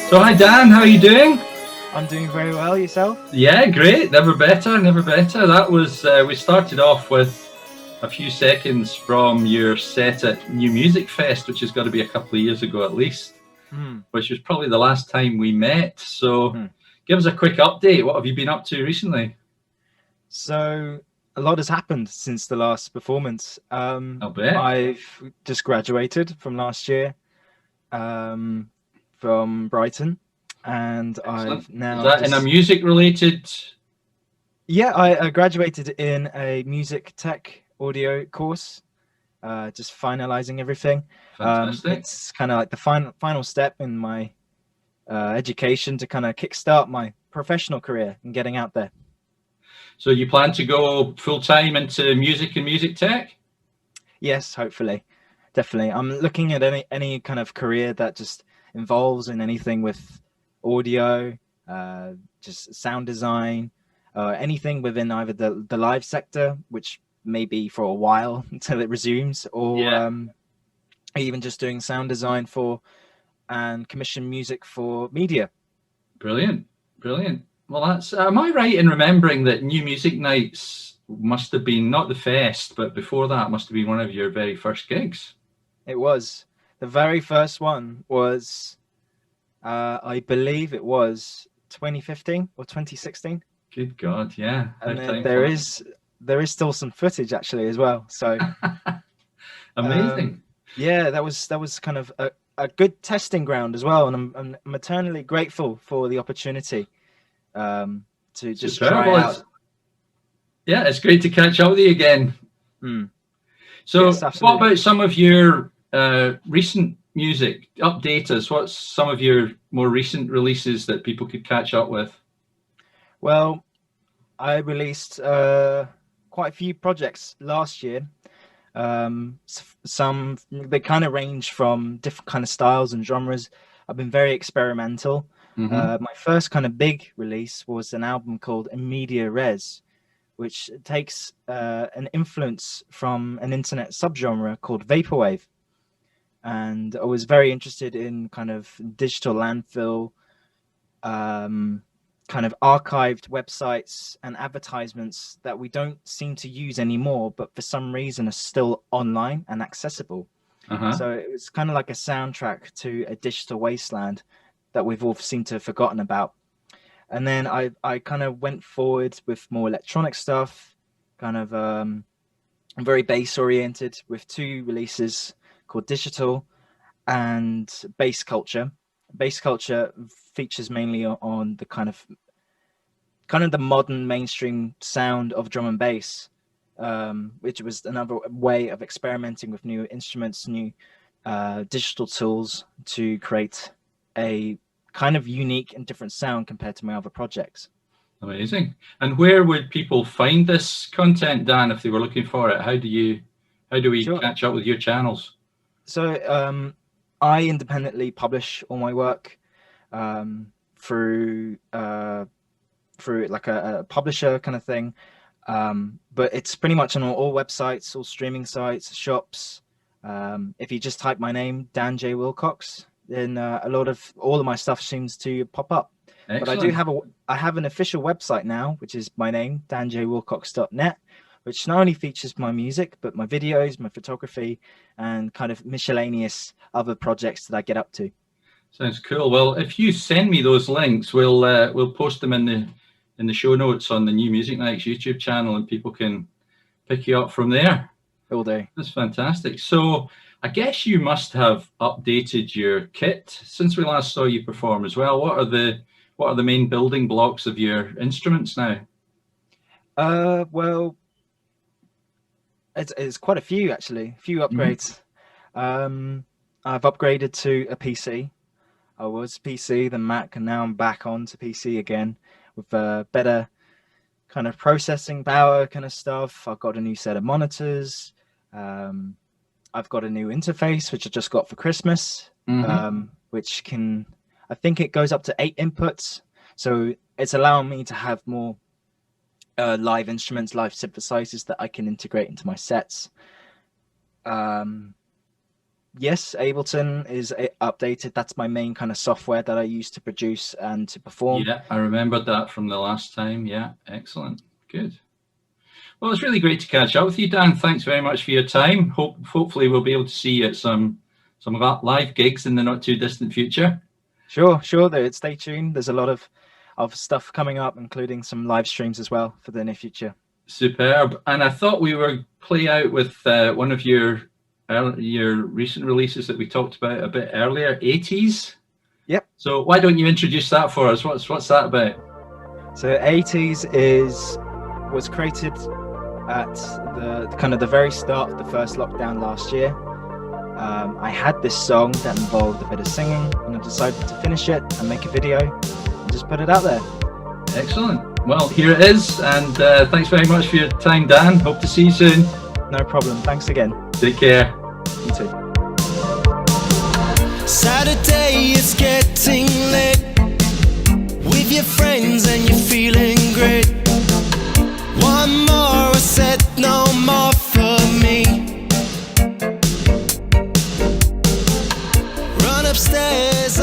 So hi Dan, how are you doing? I'm doing very well. Yourself? Yeah, great. Never better, never better. That was we started off with a few seconds from your set at New Music Fest, which has got to be a couple of years ago at least, which was probably the last time we met. So give us a quick update. What have you been up to recently? So a lot has happened since the last performance. I'll bet. I've just graduated from last year from Brighton, and Excellent. I've now Is that in a music related? Yeah, I graduated in a music tech audio course, just finalizing everything. Fantastic. It's kind of like the final step in my education to kind of kickstart my professional career and getting out there. So you plan to go full time into music and music tech? Yes, hopefully, definitely. I'm looking at any kind of career that just involves in anything with audio, just sound design, anything within either the live sector, which may be for a while until it resumes, or even just doing sound design for and commission music for media. Brilliant, brilliant. Well, that's. Am I right in remembering that New Music Nights must have been not the fest, but before that must have been one of your very first gigs? It was the very first one was, I believe it was 2015 or 2016. Good God, yeah. And there is still some footage actually as well. So amazing. Yeah, that was kind of a good testing ground as well, and I'm eternally grateful for the opportunity to just try out. Yeah, it's great to catch up with you again. So, yes, what about some of your recent music? Update us. What's some of your more recent releases that people could catch up with? Well, I released quite a few projects last year. Some they kind of range from different kind of styles and genres. I've been very experimental. My first kind of big release was an album called Media Res, which takes an influence from an internet subgenre called vaporwave. And I was very interested in kind of digital landfill, kind of archived websites and advertisements that we don't seem to use anymore, but for some reason are still online and accessible. So it was kind of like a soundtrack to a digital wasteland that we've all seemed to have forgotten about. And then I kind of went forward with more electronic stuff, kind of very bass oriented, with two releases called Digital and Bass Culture. Bass Culture features mainly on the kind of the modern mainstream sound of drum and bass, which was another way of experimenting with new instruments, new digital tools to create a kind of unique and different sound compared to my other projects. Amazing. And where would people find this content, Dan, if they were looking for it? How do we catch up with your channels? So I independently publish all my work through like a publisher kind of thing, but it's pretty much on all websites, all streaming sites, shops. If you just type my name, Dan J. Wilcox, then all of my stuff seems to pop up. Excellent. But I have an official website now, which is my name, danjwilcox.net, which not only features my music, but my videos, my photography, and kind of miscellaneous other projects that I get up to. Sounds cool. Well, if you send me those links, we'll post them in the show notes on the New Music Nights YouTube channel, and people can pick you up from there. Will do. That's fantastic. So I guess you must have updated your kit since we last saw you perform as well. What are the main building blocks of your instruments now? Well, it's quite a few actually. A few upgrades. I've upgraded to a PC. I was PC, then Mac, and now I'm back onto PC again with better kind of processing power kind of stuff. I've got a new set of monitors. I've got a new interface, which I just got for Christmas, which I think it goes up to 8 inputs. So it's allowing me to have more live instruments, live synthesizers that I can integrate into my sets. Yes, Ableton is updated. That's my main kind of software that I use to produce and to perform. Yeah, I remembered that from the last time. Yeah, excellent. Good. Well, it's really great to catch up with you, Dan. Thanks very much for your time. Hopefully we'll be able to see you at some live gigs in the not too distant future. Sure. Stay tuned. There's a lot of stuff coming up, including some live streams as well for the near future. Superb. And I thought we would play out with one of your recent releases that we talked about a bit earlier, 80s. Yep. So why don't you introduce that for us? What's that about? So 80s was created at the very start of the first lockdown last year. I had this song that involved a bit of singing, and I decided to finish it and make a video and just put it out there. Excellent. Well, here it is, and thanks very much for your time, Dan. Hope to see you soon. No problem. Thanks again. Take care. You too. Saturday, it's getting late with your friends and you're feeling great. One more, I said no more for me. Run upstairs.